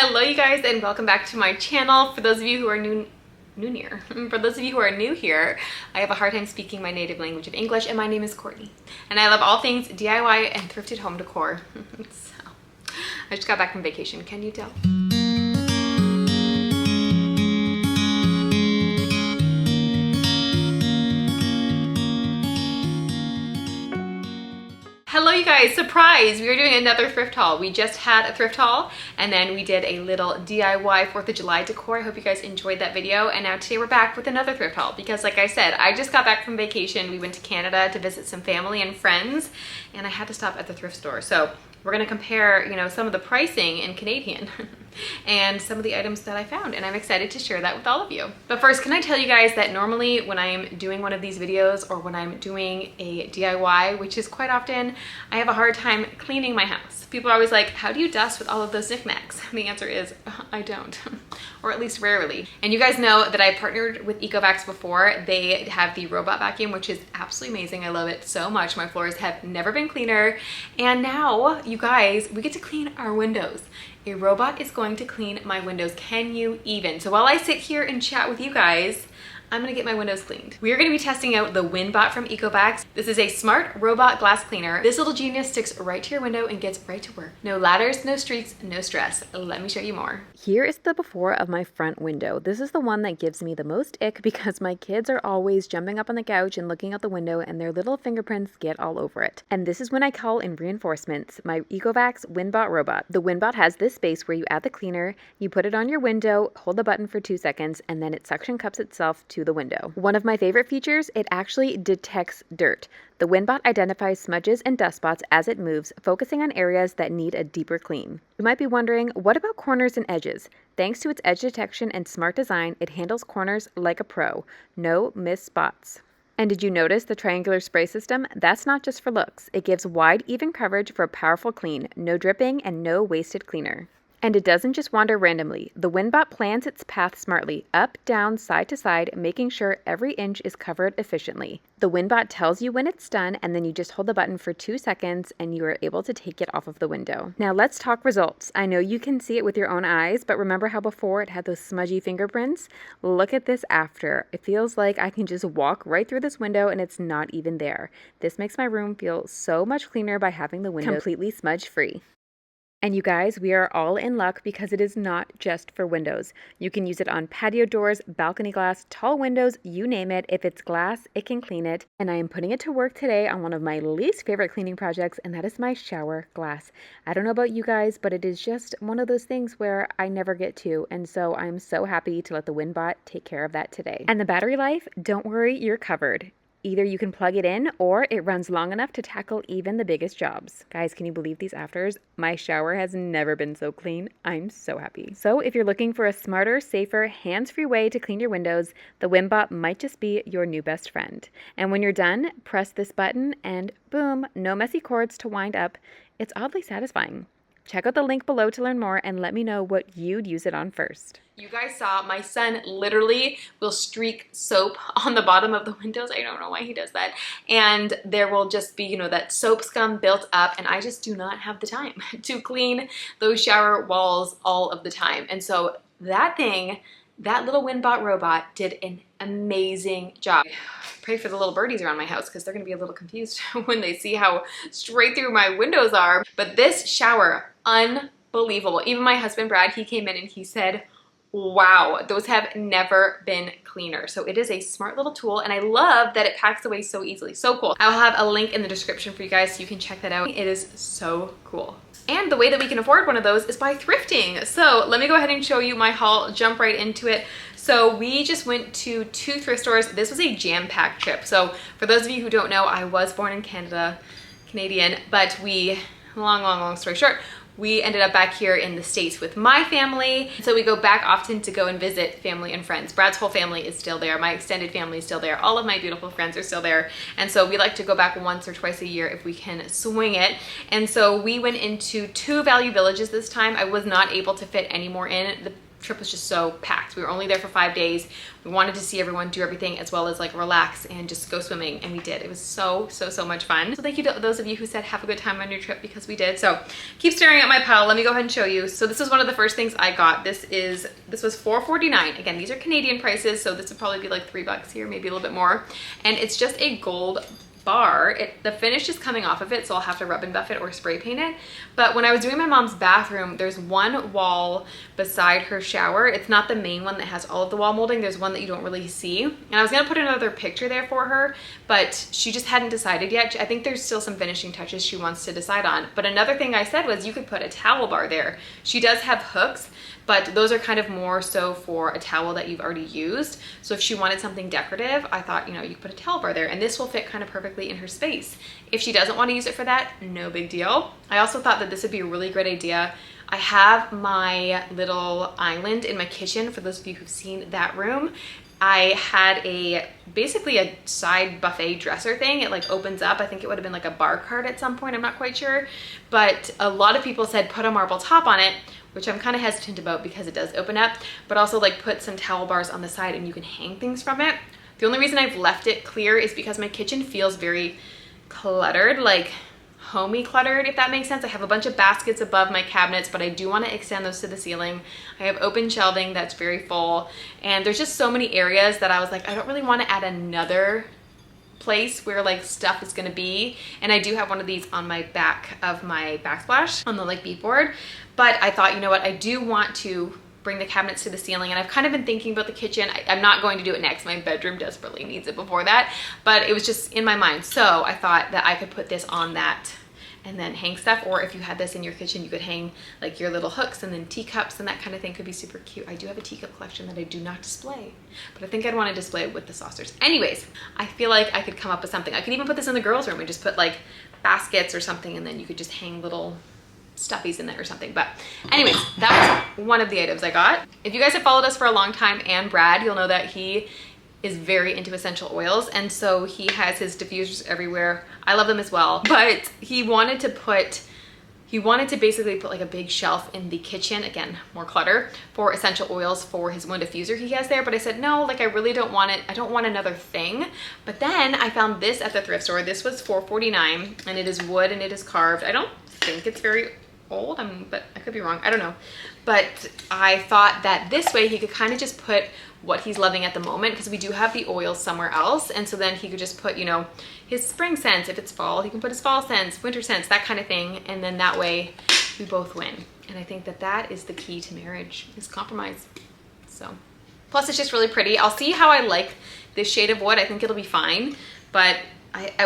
Hello you guys and welcome back to my channel. For those of you who are for those of you who are new here, I have a hard time speaking my native language of English, and my name is Courtney. And I love all things DIY and thrifted home decor. So, I just got back from vacation, can you tell? Hello you guys, surprise! We are doing another thrift haul. We just had a thrift haul and then we did a little DIY 4th of July decor. I hope you guys enjoyed that video, and now today we're back with another thrift haul because like I said, I just got back from vacation. We went to Canada to visit some family and friends and I had to stop at the thrift store. So we're gonna compare, you know, some of the pricing in Canadian and some of the items that I found, and I'm excited to share that with all of you. But first, can I tell you guys that normally when I'm doing one of these videos or when I'm doing a DIY, which is quite often, I have a hard time cleaning my house. People are always like, how do you dust with all of those knickknacks? The answer is, I don't, or at least rarely. And you guys know that I partnered with Ecovacs before. They have the robot vacuum, which is absolutely amazing. I love it so much. My floors have never been cleaner. And now, you guys, we get to clean our windows. A robot is going to clean my windows. Can you even? So while I sit here and chat with you guys, I'm gonna get my windows cleaned. We are gonna be testing out the WinBot from Ecovacs. This is a smart robot glass cleaner. This little genius sticks right to your window and gets right to work. No ladders, no streaks, no stress. Let me show you more. Here is the before of my front window. This is the one that gives me the most ick because my kids are always jumping up on the couch and looking out the window and their little fingerprints get all over it. And this is when I call in reinforcements, my Ecovacs WinBot robot. The WinBot has this space where you add the cleaner, you put it on your window, hold the button for 2 seconds, and then it suction cups itself to the window. One of my favorite features, it actually detects dirt. The WinBot identifies smudges and dust spots as it moves, focusing on areas that need a deeper clean. You might be wondering, what about corners and edges? Thanks to its edge detection and smart design, it handles corners like a pro. No missed spots. And did you notice the triangular spray system? That's not just for looks. It gives wide, even coverage for a powerful clean. No dripping and no wasted cleaner. And it doesn't just wander randomly. The WinBot plans its path smartly, up, down, side to side, making sure every inch is covered efficiently. The WinBot tells you when it's done, and then you just hold the button for 2 seconds and you are able to take it off of the window. Now let's talk results. I know you can see it with your own eyes, but remember how before it had those smudgy fingerprints? Look at this after. It feels like I can just walk right through this window and it's not even there. This makes my room feel so much cleaner by having the window completely smudge free. And you guys, we are all in luck because it is not just for windows. You can use it on patio doors, balcony glass, tall windows, you name it. If it's glass, it can clean it. And I am putting it to work today on one of my least favorite cleaning projects, and that is my shower glass. I don't know about you guys, but it is just one of those things where I never get to. And so I'm so happy to let the WinBot take care of that today. And the battery life, don't worry, you're covered. Either you can plug it in or it runs long enough to tackle even the biggest jobs. Guys, can you believe these afters? My shower has never been so clean. I'm so happy. So if you're looking for a smarter, safer, hands-free way to clean your windows, the WinBot might just be your new best friend. And when you're done, press this button and boom, no messy cords to wind up. It's oddly satisfying. Check out the link below to learn more and let me know what you'd use it on first. You guys saw my son literally will streak soap on the bottom of the windows. I don't know why he does that. And there will just be, you know, that soap scum built up, and I just do not have the time to clean those shower walls all of the time. And so that thing, that little WinBot robot did an amazing job. Pray for the little birdies around my house because they're gonna be a little confused when they see how straight through my windows are. But this shower, unbelievable. Even my husband, Brad, he came in and he said, wow, those have never been cleaner. So it is a smart little tool, and I love that it packs away so easily. So cool. I'll have a link in the description for you guys so you can check that out. It is so cool. And the way that we can afford one of those is by thrifting. So let me go ahead and show you my haul, jump right into it. So we just went to 2 thrift stores. This was a jam-packed trip. So for those of you who don't know, I was born in Canada, Canadian, but we, long story short, we ended up back here in the States with my family. So we go back often to go and visit family and friends. Brad's whole family is still there. My extended family is still there. All of my beautiful friends are still there. And so we like to go back once or twice a year if we can swing it. And so we went into 2 Value Villages this time. I was not able to fit any more in. The trip was just so packed. We were only there for 5 days. We wanted to see everyone, do everything, as well as like relax and just go swimming, and we did. It was so much fun. So thank you to those of you who said have a good time on your trip, because we did. So keep staring at my pile. Let me go ahead and show you. So this is one of the first things I got. This was $4.49. Again, these are Canadian prices, so this would probably be like $3 here, maybe a little bit more. And it's just a gold bar. The finish is coming off of it, so I'll have to rub and buff it or spray paint it. But when I was doing my mom's bathroom, there's one wall beside her shower. It's not the main one that has all of the wall molding. There's one that you don't really see. And I was gonna put another picture there for her, but she just hadn't decided yet. I think there's still some finishing touches she wants to decide on. But another thing I said was you could put a towel bar there. She does have hooks, but those are kind of more so for a towel that you've already used. So if she wanted something decorative, I thought, you know, you could put a towel bar there, and this will fit kind of perfectly in her space. If she doesn't want to use it for that, no big deal. I also thought that this would be a really great idea. I have my little island in my kitchen. For those of you who've seen that room, I had basically a side buffet dresser thing. It like opens up. I think it would have been like a bar cart at some point. I'm not quite sure. But a lot of people said put a marble top on it, which I'm kind of hesitant about because it does open up, but also like put some towel bars on the side and you can hang things from it. The only reason I've left it clear is because my kitchen feels very cluttered, like homey cluttered, if that makes sense. I have a bunch of baskets above my cabinets, but I do want to extend those to the ceiling. I have open shelving that's very full, and there's just so many areas that I was like, I don't really want to add another place where like stuff is gonna be. And I do have one of these on my back of my backsplash on the like beadboard, but I thought, you know what, I do want to bring the cabinets to the ceiling, and I've kind of been thinking about the kitchen. I'm not going to do it next. My bedroom desperately needs it before that, but it was just in my mind. So I thought that I could put this on that and then hang stuff, or if you had this in your kitchen, you could hang like your little hooks and then teacups, and that kind of thing could be super cute. I do have a teacup collection that I do not display, but I think I'd want to display it with the saucers. Anyways, I feel like I could come up with something. I could even put this in the girls' room and just put like baskets or something, and then you could just hang little stuffies in there or something. But anyways, that was one of the items I got. If you guys have followed us for a long time, and Brad, you'll know that he is very into essential oils, and so he has his diffusers everywhere. I love them as well, but he wanted to basically put like a big shelf in the kitchen, again, more clutter, for essential oils for his one diffuser he has there. But I said, no, like I really don't want it. I don't want another thing. But then I found this at the thrift store. This was $4.49, and it is wood and it is carved. I don't think it's very old, but I could be wrong. I don't know. But I thought that this way he could kind of just put what he's loving at the moment, because we do have the oils somewhere else, and so then he could just put, you know, his spring scents. If it's fall, he can put his fall scents, winter scents, that kind of thing, and then that way we both win. And I think that that is the key to marriage, is compromise. So plus it's just really pretty. I'll see how I like this shade of wood. I think it'll be fine, but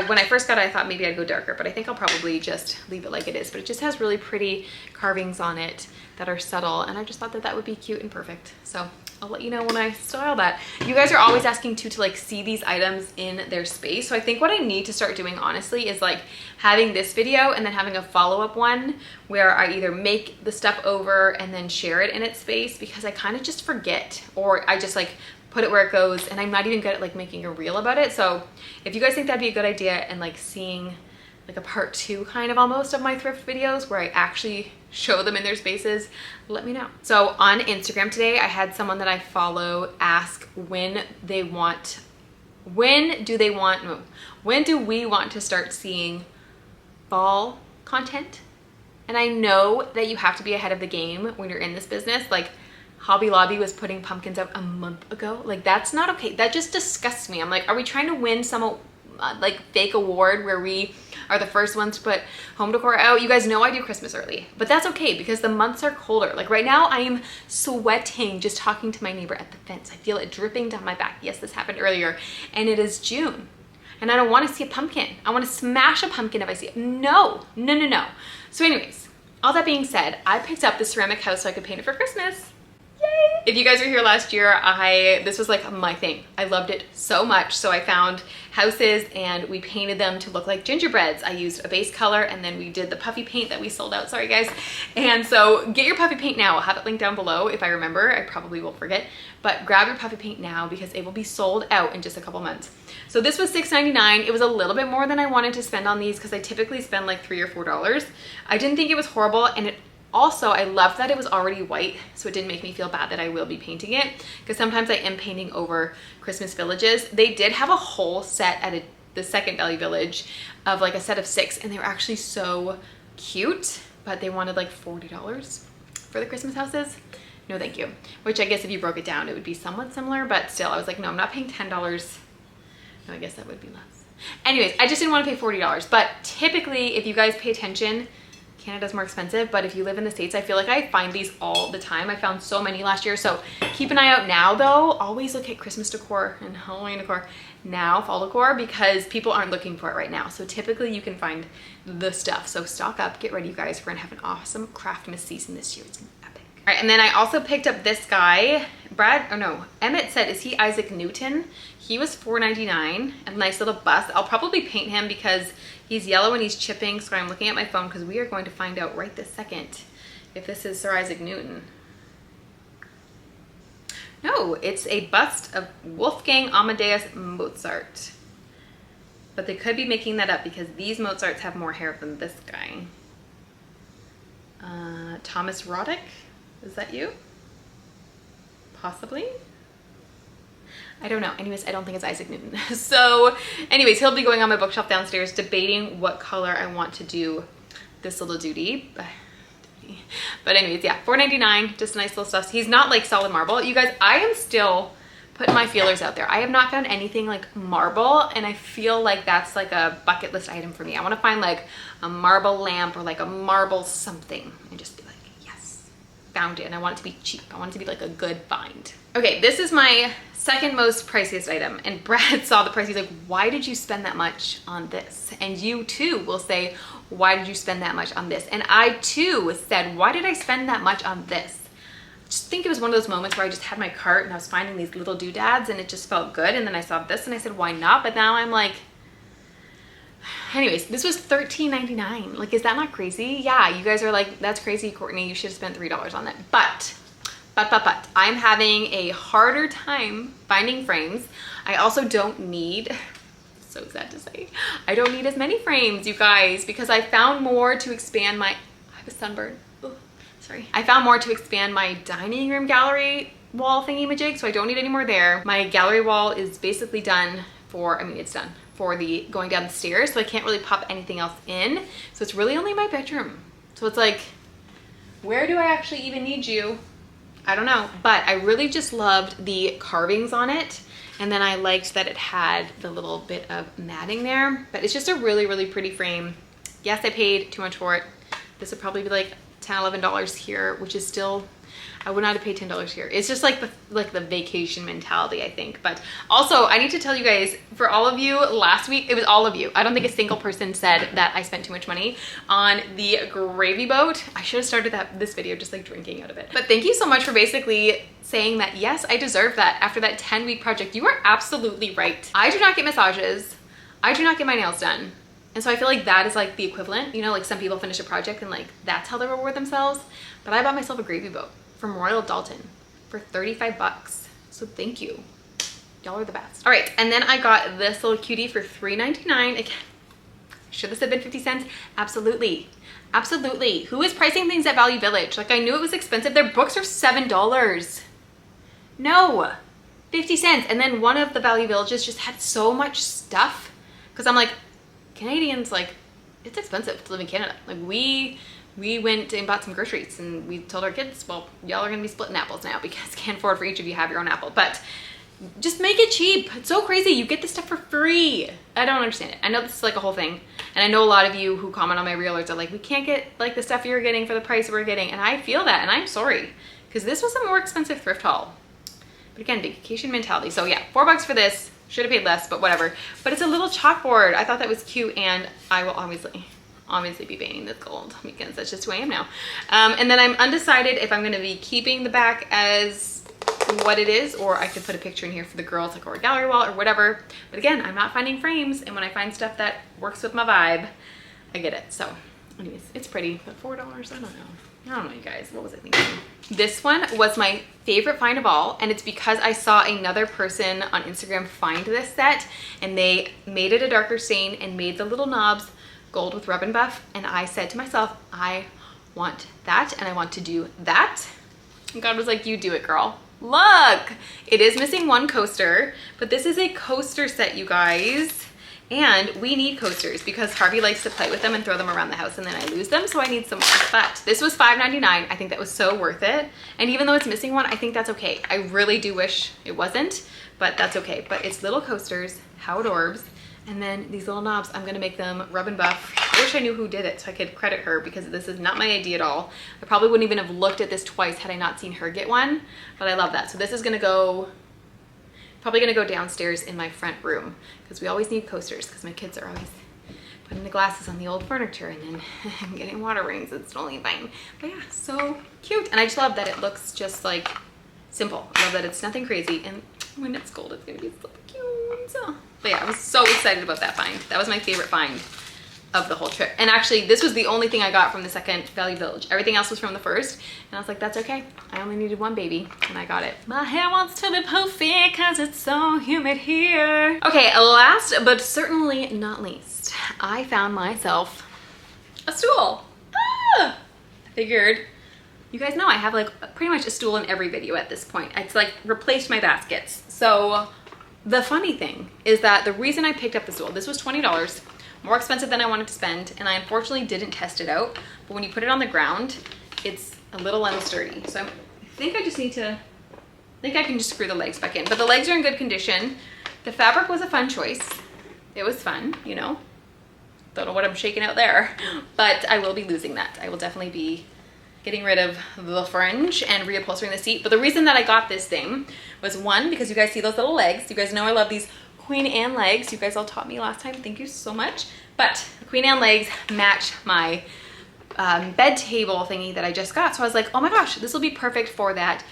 when I first got it, I thought maybe I'd go darker, but I think I'll probably just leave it like it is. But it just has really pretty carvings on it that are subtle, and I just thought that that would be cute and perfect. So I'll let you know when I style that. You guys are always asking too to like see these items in their space. So I think what I need to start doing honestly is like having this video and then having a follow-up one where I either make the stuff over and then share it in its space, because I kind of just forget, or I just like put it where it goes, and I'm not even good at like making a reel about it. So if you guys think that'd be a good idea, and like seeing like a part 2 kind of almost of my thrift videos where I actually show them in their spaces, let me know. So on Instagram today, I had someone that I follow ask when do we want to start seeing fall content? And I know that you have to be ahead of the game when you're in this business. Like Hobby Lobby was putting pumpkins out a month ago. Like that's not okay. That just disgusts me. I'm like, are we trying to win some like fake award where we are the first ones to put home decor out? You guys know I do Christmas early, but that's okay because the months are colder. Like right now I am sweating just talking to my neighbor at the fence. I feel it dripping down my back. Yes, this happened earlier, and it is June and I don't want to see a pumpkin. I want to smash a pumpkin if I see it. No. So anyways, all that being said, I picked up the ceramic house so I could paint it for Christmas. Yay! If you guys were here last year, this was like my thing. I loved it so much. So I found houses and we painted them to look like gingerbreads. I used a base color and then we did the puffy paint that we sold out. Sorry guys. And so get your puffy paint now. I'll have it linked down below if I remember. I probably will forget, but grab your puffy paint now because it will be sold out in just a couple months. So this was $6.99. It was a little bit more than I wanted to spend on these because I typically spend like $3 or $4. I didn't think it was horrible, and it Also, I love that it was already white, so it didn't make me feel bad that I will be painting it, because sometimes I am painting over Christmas villages. They did have a whole set at the second Value Village of like a set of 6, and they were actually so cute, but they wanted like $40 for the Christmas houses. No thank you. Which I guess if you broke it down, it would be somewhat similar, but still, I was like, no, I'm not paying $10. No, I guess that would be less. Anyways, I just didn't want to pay $40, but typically, if you guys pay attention, Canada's more expensive, but if you live in the States, I feel like I find these all the time. I found so many last year, so keep an eye out now though. Always look at Christmas decor and Halloween decor now, fall decor, because people aren't looking for it right now. So typically you can find the stuff. So stock up, get ready you guys. We're gonna have an awesome Craftmas season this year. It's gonna be epic. All right, and then I also picked up this guy. Emmett said, is he Isaac Newton? He was $4.99, a nice little bust. I'll probably paint him because he's yellow and he's chipping, so I'm looking at my phone because we are going to find out right this second if this is Sir Isaac Newton. No, it's a bust of Wolfgang Amadeus Mozart. But they could be making that up because these Mozarts have more hair than this guy. Thomas Roddick, is that you? Possibly? I don't know. Anyways, I don't think it's Isaac Newton. So anyways, he'll be going on my bookshelf downstairs debating what color I want to do this little duty. But anyways, yeah, $4.99, just nice little stuff. He's not like solid marble. You guys, I am still putting my feelers out there. I have not found anything like marble, and I feel like that's like a bucket list item for me. I want to find like a marble lamp or like a marble something and just be like, yes, found it. And I want it to be cheap. I want it to be like a good find. Okay, this is my second most priciest item, and Brad saw the price. He's like, why did you spend that much on this? And you too will say, why did you spend that much on this? And I too said, why did I spend that much on this? I just think it was one of those moments where I just had my cart and I was finding these little doodads and it just felt good. And then I saw this and I said, why not? But now I'm like, anyways, this was $13.99. Like, is that not crazy? Yeah, you guys are like, that's crazy, Courtney. You should have spent $3 on that. But I'm having a harder time finding frames. I also don't need, so sad to say, I don't need as many frames, you guys, because I found more to expand my, I have a sunburn. Ooh, sorry. I found more to expand my dining room gallery wall thingy-majig, so I don't need any more there. My gallery wall is basically done for, I mean, it's done for the going down the stairs, so I can't really pop anything else in. So it's really only my bedroom. So it's like, where do I actually even need you? I don't know, but I really just loved the carvings on it. And then I liked that it had the little bit of matting there, but it's just a really, really pretty frame. Yes, I paid too much for it. This would probably be like $10, $11 here, which is still, I would not have paid $10 here. It's just like the vacation mentality, I think. But also, I need to tell you guys, for all of you last week, it was all of you. I don't think a single person said that I spent too much money on the gravy boat. I should have started this video just like drinking out of it. But thank you so much for basically saying that, yes, I deserve that after that 10-week project. You are absolutely right. I do not get massages. I do not get my nails done. And so I feel like that is like the equivalent, you know, like some people finish a project and like that's how they reward themselves. But I bought myself a gravy boat from Royal Dalton for 35 bucks. So thank you. Y'all are the best. All right, and then I got this little cutie for $3.99. Again, should this have been 50 cents? Absolutely. Absolutely. Who is pricing things at Value Village? Like, I knew it was expensive. Their books are $7. No, 50 cents. And then one of the Value Villages just had so much stuff. Because I'm like, Canadians, like, it's expensive to live in Canada. Like, we went and bought some groceries and we told our kids, well, y'all are gonna be splitting apples now because can't afford for each of you have your own apple. But just make it cheap. It's so crazy. You get this stuff for free. I don't understand it. I know this is like a whole thing. And I know a lot of you who comment on my reelers are like, we can't get like the stuff you're getting for the price we're getting. And I feel that, and I'm sorry, because this was a more expensive thrift haul. But again, vacation mentality. So yeah, $4 for this. Should have paid less, but whatever. But it's a little chalkboard. I thought that was cute, and I will obviously be painting this gold because that's just who I am now. And then I'm undecided if I'm going to be keeping the back as what it is, or I could put a picture in here for the girls, like, or a gallery wall or whatever. But again, I'm not finding frames, and when I find stuff that works with my vibe, I get it. So anyways, it's pretty, but $4, I don't know. I don't know, you guys. What was I thinking? This one was my favorite find of all, and it's because I saw another person on Instagram find this set, and they made it a darker stain and made the little knobs gold with rub and buff, and I said to myself, I want that and I want to do that. And God was like, you do it, girl. Look, it is missing one coaster, but this is a coaster set, you guys. And we need coasters because Harvey likes to play with them and throw them around the house and then I lose them, so I need some more. But this was $5.99. I think that was so worth it. And even though it's missing one, I think that's okay. I really do wish it wasn't, but that's okay. But it's little coasters, how adorbs. And then these little knobs, I'm gonna make them rub and buff. I wish I knew who did it so I could credit her because this is not my idea at all. I probably wouldn't even have looked at this twice had I not seen her get one, but I love that. So this is gonna go, probably gonna go downstairs in my front room because we always need coasters because my kids are always putting the glasses on the old furniture and then getting water rings. It's totally fine. But yeah, so cute. And I just love that it looks just like simple. I love that it's nothing crazy. And when it's cold, it's gonna be so cute. So, but yeah, I was so excited about that find. That was my favorite find of the whole trip. And actually, this was the only thing I got from the second Value Village. Everything else was from the first. And I was like, that's okay. I only needed one baby and I got it. My hair wants to be poofy because it's so humid here. Okay, last but certainly not least, I found myself a stool. Ah! I figured, you guys know I have like pretty much a stool in every video at this point. It's like replaced my baskets. So the funny thing is that the reason I picked up the stool, this was $20, more expensive than I wanted to spend, and I unfortunately didn't test it out. But when you put it on the ground, it's a little unsturdy. So I think I just need to, I think I can just screw the legs back in. But the legs are in good condition. The fabric was a fun choice. It was fun, you know. Don't know what I'm shaking out there, but I will be losing that. I will definitely be getting rid of the fringe and reupholstering the seat. But the reason that I got this thing was, one, because you guys see those little legs. You guys know I love these Queen Anne legs. You guys all taught me last time. Thank you so much. But the Queen Anne legs match my bed table thingy that I just got. So I was like, oh my gosh, this will be perfect for that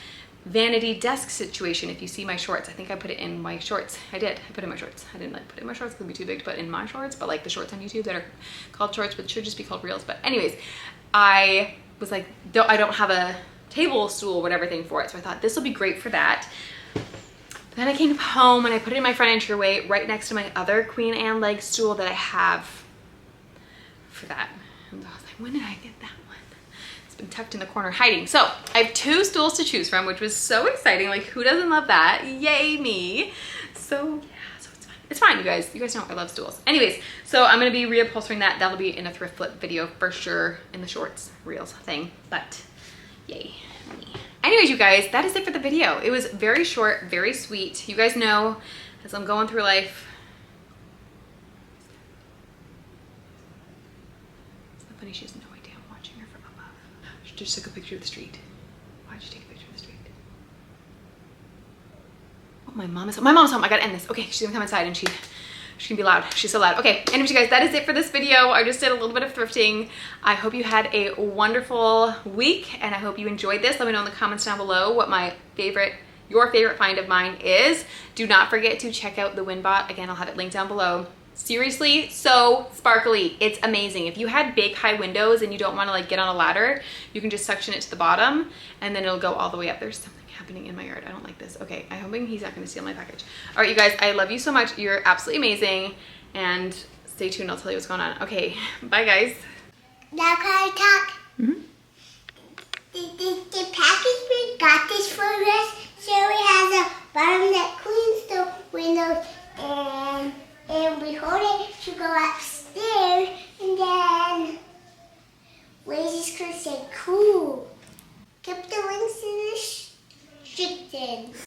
vanity desk situation. If you see my shorts, I think I put it in my shorts. I did. I put it in my shorts. I didn't like put it in my shorts because it'd be too big to put in my shorts, but like the shorts on YouTube that are called shorts, but should just be called reels. But anyways, I was like, I don't have a table stool or whatever thing for it. So I thought this will be great for that. Then I came home and I put it in my front entryway right next to my other Queen Anne leg stool that I have for that. And I was like, when did I get that one? It's been tucked in the corner hiding. So I have 2 stools to choose from, which was so exciting. Like, who doesn't love that? Yay me. So yeah, so it's fine. It's fine, you guys. You guys know I love stools. Anyways, so I'm gonna be reupholstering that. That'll be in a thrift flip video for sure in the shorts reels thing, but yay me. Anyways, you guys, that is it for the video. It was very short, very sweet. You guys know, as I'm going through life, it's not funny, she has no idea I'm watching her from above. She just took a picture of the street. Why'd you take a picture of the street? Oh, my mom's home. I gotta end this. Okay, she's gonna come inside and she can be loud. She's so loud. Okay, anyways, you guys, that is it for this video. I just did a little bit of thrifting. I hope you had a wonderful week and I hope you enjoyed this. Let me know in the comments down below what your favorite find of mine is. Do not forget to check out the Winbot. Again, I'll have it linked down below. Seriously, so sparkly. It's amazing. If you had big high windows and you don't want to like get on a ladder, you can just suction it to the bottom and then it'll go all the way up. There's something happening in my yard. I don't like this. Okay, I'm hoping he's not going to steal my package. All right, you guys, I love you so much. You're absolutely amazing. And stay tuned. I'll tell you what's going on. Okay, bye guys. Now can I talk? The package we got this for us. So it has a bottom that cleans the windows and we hold it to go upstairs and then Lazy's gonna say cool. Keep the links in the description.